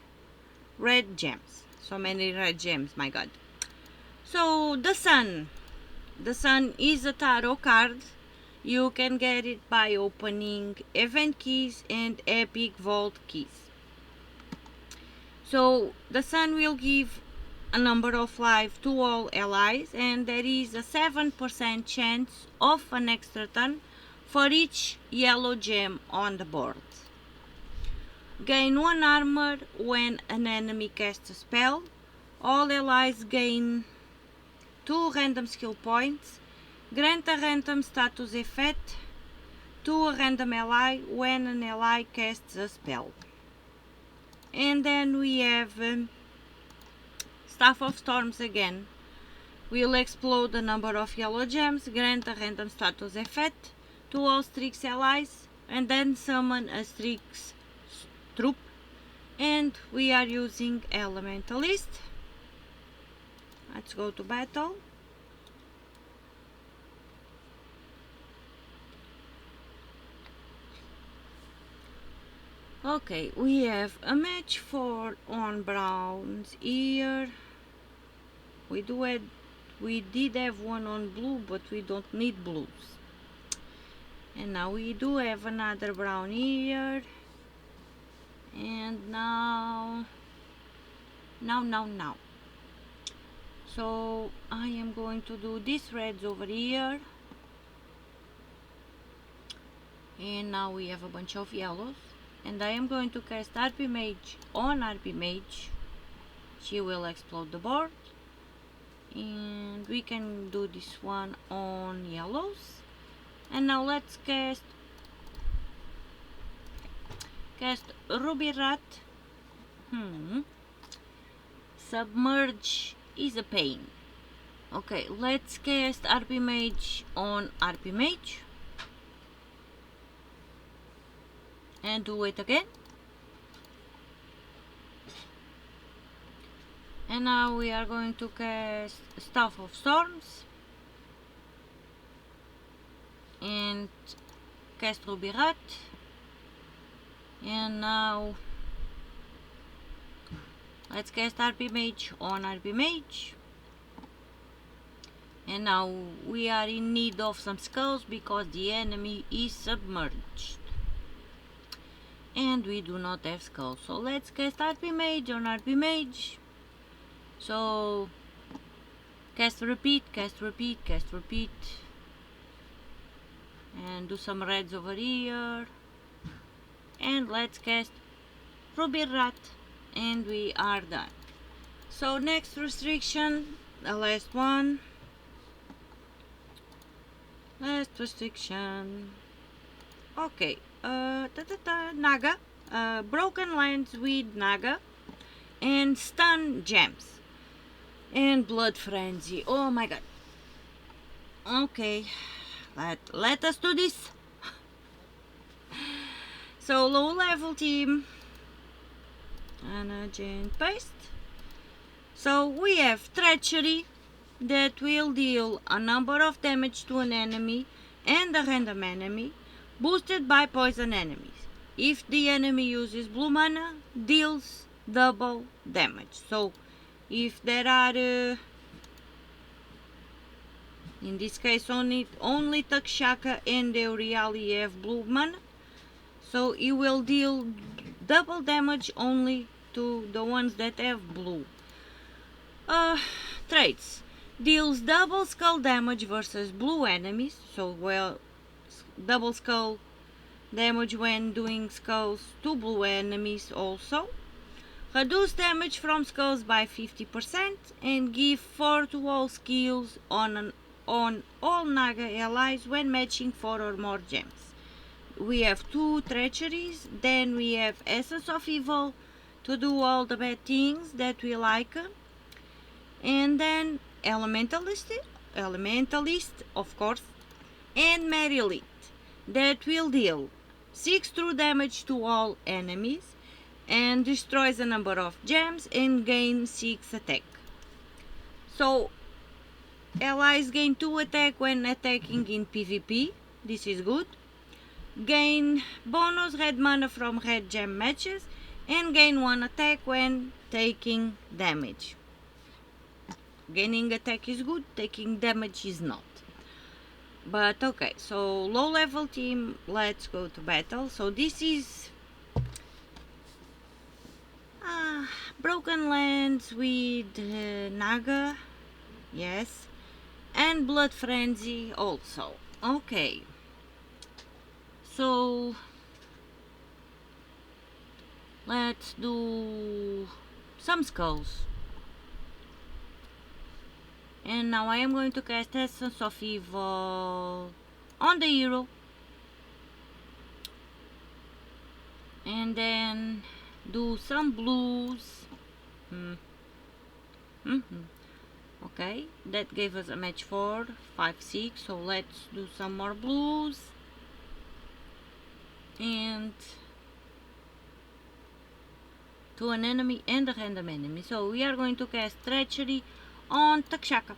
red gems. So many red gems, my god. So the sun is a tarot card. You can get it by opening event keys and epic vault keys. So the sun will give a number of life to all allies, and there is a 7% chance of an extra turn for each yellow gem on the board. Gain 1 armor when an enemy casts a spell. All allies gain 2 random skill points. Grant a random status effect to a random ally when an ally casts a spell. And then we have Staff of Storms again. Will explode a number of yellow gems, grant a random status effect to all Stryx allies, and then summon a Stryx troop. And we are using Elementalist. Let's go to battle. Okay, we have a match for on browns here. We did have one on blue, but we don't need blues. And now we do have another brown here. And now. So I am going to do these reds over here. And now we have a bunch of yellows. And I am going to cast RP Mage on RP Mage. She will explode the board. And we can do this one on yellows. And now let's cast Ruby Rat. Submerge is a pain. Okay, let's cast RP Mage on RP Mage. And do it again. And now we are going to cast Staff of Storms. And cast Ruby Rat. And now let's cast RP Mage on RP Mage. And now we are in need of some skulls because the enemy is submerged. And we do not have skulls. So let's cast RP Mage on RP Mage. So cast repeat. And do some reds over here. And let's cast Ruby Rat. And we are done. So next restriction, the last one. Last restriction. Okay. Naga. Broken lands with Naga. And stun gems. And blood frenzy. Oh my god. Okay. Let us do this. So low level team. And a giant paste. So we have treachery that will deal a number of damage to an enemy and a random enemy, boosted by poison enemies. If the enemy uses blue mana, deals double damage. So if there are in this case only Takshaka and Euryali have blue mana, so it will deal double damage only to the ones that have blue. Traits. Deals double skull damage versus blue enemies, so double skull damage when doing skulls to blue enemies also. Reduce damage from skulls by 50% and give 4 to all skills on all Naga allies when matching 4 or more gems. We have 2 treacheries, then we have Essence of Evil to do all the bad things that we like, and then Elementalist of course, and Merilith. that will deal 6 true damage to all enemies and destroys a number of gems and gain 6 attack. So allies gain 2 attack when attacking in PvP. This is good. Gain bonus red mana from red gem matches and gain 1 attack when taking damage. Gaining attack is good, taking damage is not. But okay, so low level team, let's go to battle. So this is Broken Lands with Naga, yes, and Blood Frenzy also. Okay, so let's do some skulls. And now I am going to cast Essence of Evil on the hero. And then do some blues. Okay, that gave us a match 4, 5, 6. So let's do some more blues. And to an enemy and a random enemy. So we are going to cast Treachery on Takshaka.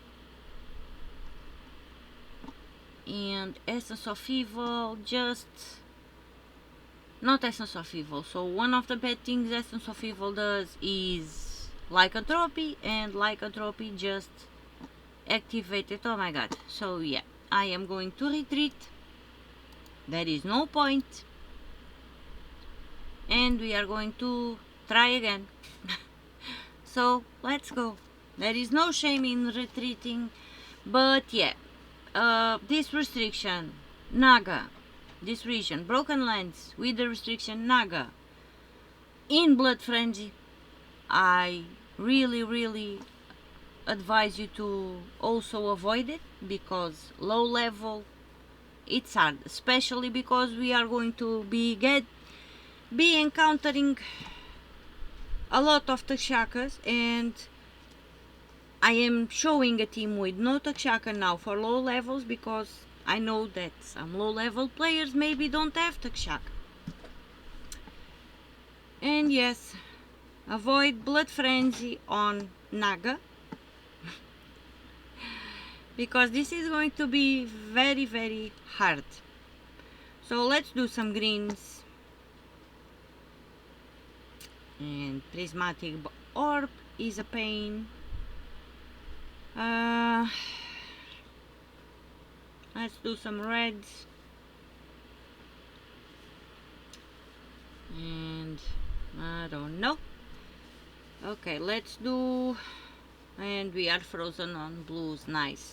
And Essence of Evil, just not Essence of Evil. So one of the bad things Essence of Evil does is Lycanthropy, and Lycanthropy just activated. Oh my god. So yeah, I am going to retreat. There is no point. And we are going to try again. So let's go. There is no shame in retreating. But yeah, this restriction, Naga, this region, Broken Lands with the restriction Naga in Blood Frenzy, I really advise you to also avoid it, because low level it's hard, especially because we are going to be encountering a lot of Takshakas, and I am showing a team with no Takshaka now for low levels, because I know that some low level players maybe don't have Takshaka. And yes, avoid Blood Frenzy on Naga, because this is going to be very hard. So let's do some greens. And Prismatic Orb is a pain. Let's do some reds. And I don't know. Okay, let's do, and we are frozen on blues. Nice.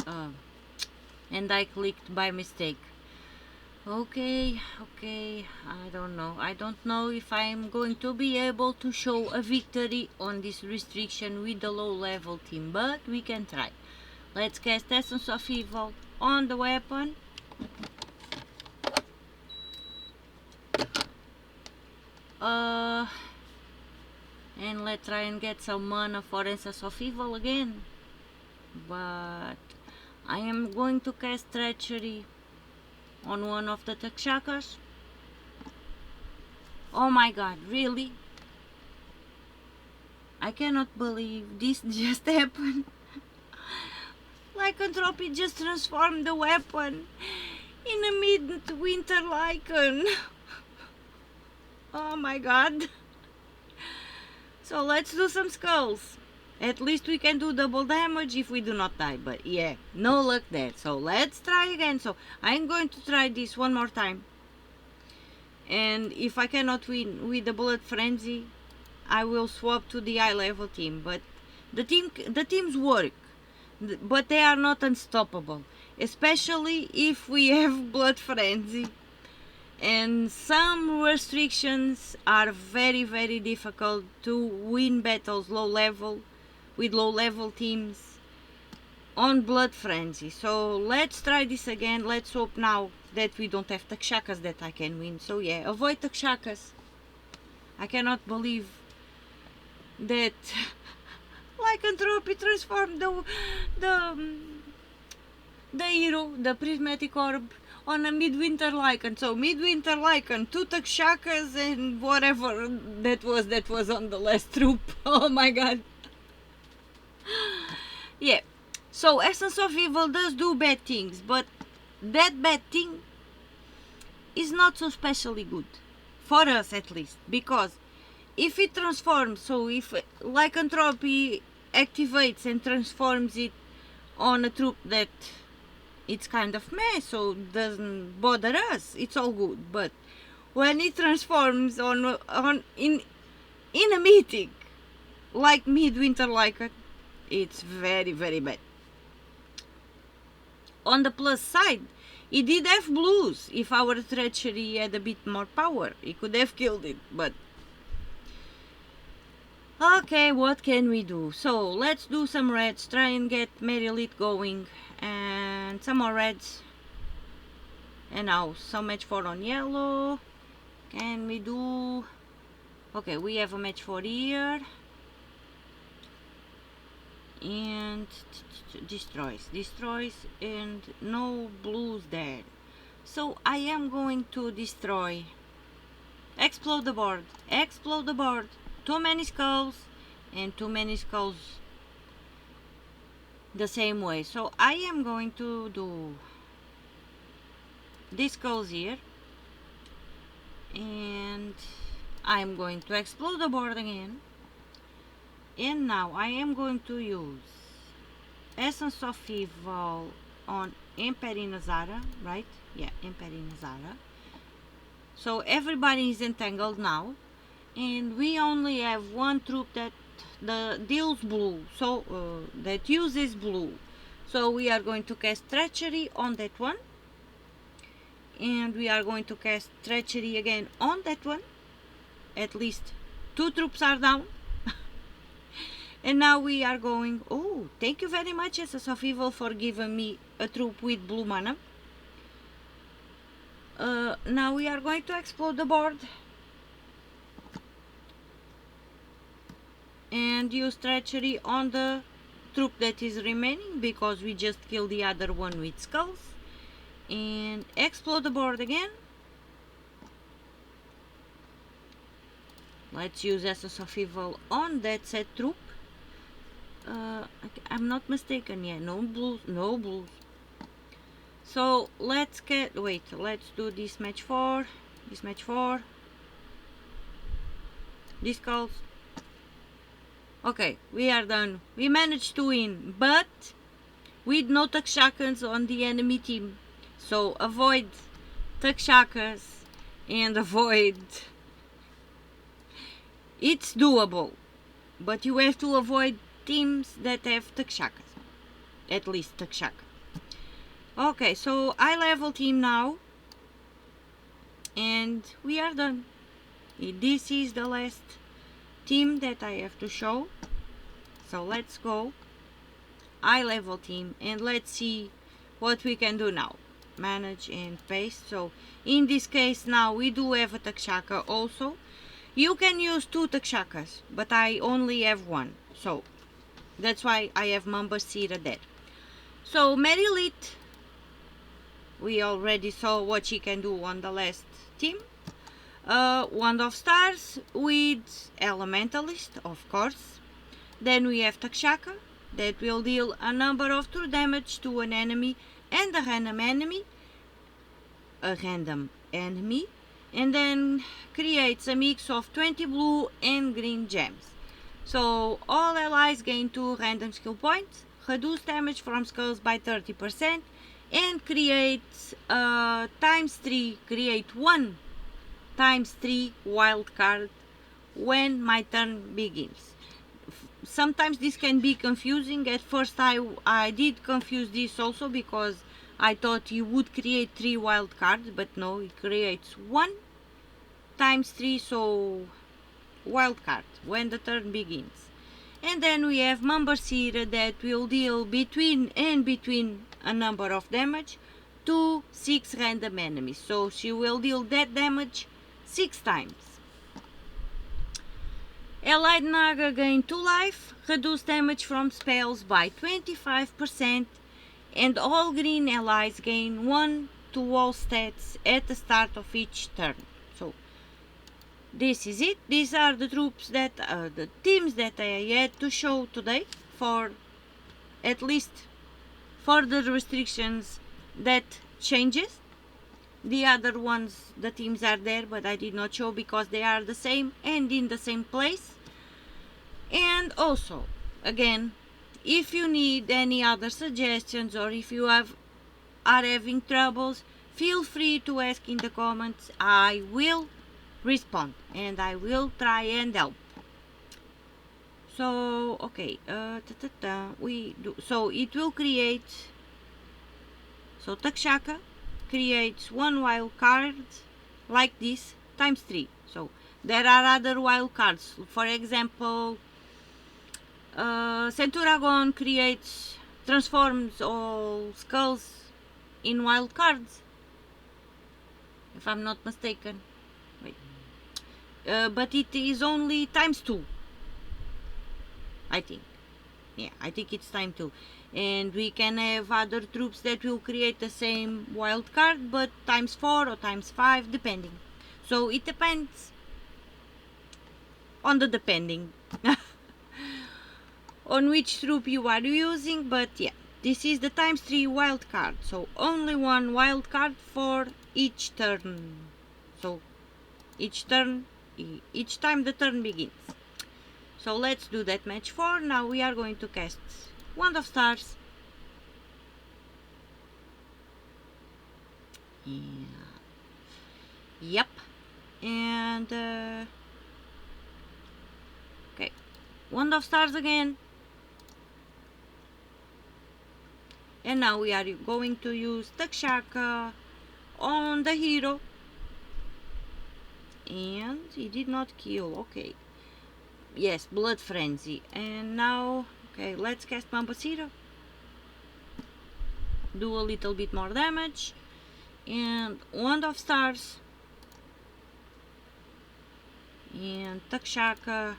And I clicked by mistake. Okay, I don't know if I'm going to be able to show a victory on this restriction with the low level team, but we can try. Let's cast Essence of Evil on the weapon. And let's try and get some mana for Essence of Evil again. But I am going to cast Treachery on one of the Takshakas. Oh my god, really? I cannot believe this just happened. Lycanthropy just transformed the weapon in a midwinter Lycan. Oh my god. So let's do some skulls. At least we can do double damage if we do not die. But yeah, no luck there. So let's try again. So I'm going to try this one more time. And if I cannot win with the Blood Frenzy, I will swap to the high level team. But the teams work, but they are not unstoppable. Especially if we have Blood Frenzy. And some restrictions are very difficult to win battles low level with low level teams on Blood Frenzy. So let's try this again. Let's hope now that we don't have Takshakas that I can win. So yeah, avoid Takshakas. I cannot believe that Lycanthropy transformed the hero, the Prismatic Orb, on a midwinter lichen. So midwinter lichen, 2 takshakas and whatever that was on the last troop. Oh my god. Yeah. So Essence of Evil does do bad things, but that bad thing is not so specially good. For us at least. Because if it transforms, so if lycanthropy activates and transforms it on a troop that it's kind of meh, so doesn't bother us, it's all good. But when it transforms in a mythic like midwinter lichen, it's very, very bad. On the plus side, he did have blues. If our treachery had a bit more power, he could have killed it, but okay, what can we do? So let's do some reds, try and get Merilith going, and some more reds. And now some match 4 on yellow. Can we do... okay, we have a match 4 here. And destroys, and no blues there. So I am going to destroy. Explode the board. Too many skulls, and too many skulls the same way. So I am going to do these skulls here, and I'm going to explode the board again. And now I am going to use Essence of Evil on Nazara, right? Yeah, Nazara. So everybody is entangled now, and we only have one troop that deals blue, so that uses blue. So we are going to cast Treachery on that one, and we are going to cast Treachery again on that one. At least 2 troops are down. And now we are going... oh, thank you very much, Essence of Evil, for giving me a troop with blue mana. Now we are going to explode the board. And use Treachery on the troop that is remaining, because we just killed the other one with skulls. And explode the board again. Let's use Essence of Evil on that set troop. I'm not mistaken, yeah, no blues. So let's do this match 4, these calls. Okay, we are done. We managed to win, but with no Takshakans on the enemy team. So avoid Takshakas and avoid... it's doable, but you have to avoid teams that have Takshakas. At least Takshaka. Okay, so I level team now. And we are done. This is the last team that I have to show. So let's go. I level team, and let's see what we can do now. Manage and paste. So in this case now we do have a Takshaka also. You can use 2 Takshakas, but I only have 1. So that's why I have Mamba Sira there. So Merilith, we already saw what she can do on the last team. Wand of Stars with Elementalist, of course. Then we have Takshaka, that will deal a number of true damage to an enemy and a random enemy. And then creates a mix of 20 blue and green gems. So all allies gain 2 random skill points, reduce damage from skulls by 30%, and creates create 1 times 3 wild card when my turn begins. Sometimes this can be confusing. At first I did confuse this also, because I thought you would create 3 wild cards, but no, it creates 1 times 3, so wild card when the turn begins. And then we have Mambarsira, that will deal between a number of damage to 6 random enemies. So she will deal that damage 6 times. Allied Naga gain 2 life, reduce damage from spells by 25%, and all green allies gain 1 to all stats at the start of each turn. So this is it. These are the troops that the teams that I had to show today, for at least for the restrictions that changes. The other ones, the teams are there, but I did not show because they are the same and in the same place. And also, again, if you need any other suggestions, or if you are having troubles, feel free to ask in the comments. I will respond and I will try and help. So okay, we do, so it will create, so Takshaka creates one wild card like this times 3. So there are other wild cards, for example, Centuragon transforms all skulls in wild cards, if I'm not mistaken. Wait. But it is only times 2, I think. Yeah, I think it's time 2. And we can have other troops that will create the same wild card, but times 4 or times 5, depending. So it depends on the depending on which troop you are using. But yeah, this is the times 3 wild card, so only one wild card for each turn. So each time the turn begins. So let's do that match 4. Now we are going to cast Wand of Stars. Yeah. Yep. And okay, Wand of Stars again. And now we are going to use Takshaka on the hero. And he did not kill. Okay. Yes, Blood Frenzy. And now, okay, let's cast Mambasiro. Do a little bit more damage. And Wand of Stars. And Takshaka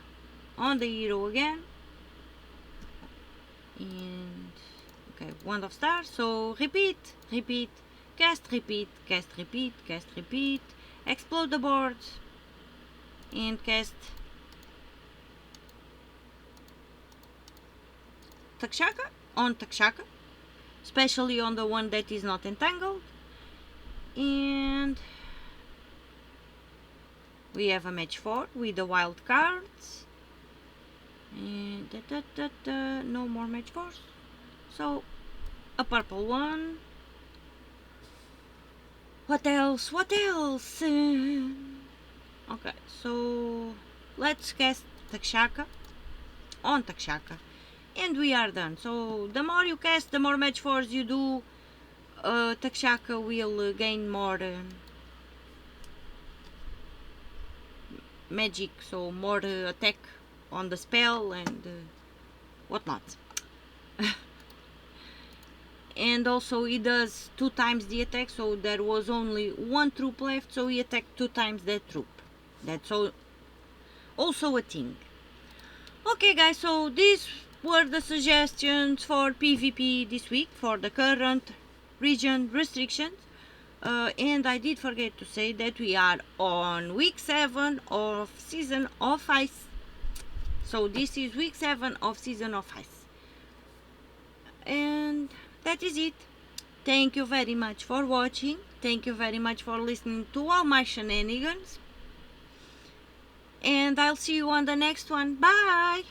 on the hero again. And okay, Wand of Stars. So repeat, repeat, cast, repeat, cast, repeat, cast, repeat. Explode the board. And cast Takshaka on Takshaka, especially on the one that is not entangled. And we have a match 4 with the wild cards. And no more match 4s. So a purple one. What else? What else? Okay, so let's cast Takshaka on Takshaka. And we are done. So the more you cast, the more match 4s you do. Takshaka will gain more magic, so more attack on the spell and whatnot. And also he does 2 times the attack, so there was only 1 troop left, so he attacked 2 times that troop. That's also a thing. Okay guys, so these were the suggestions for PvP this week for the current region restrictions. And I did forget to say that we are on week 7 of Season of Ice. So this is week 7 of Season of Ice. And that is it. Thank you very much for watching. Thank you very much for listening to all my shenanigans. And I'll see you on the next one. Bye!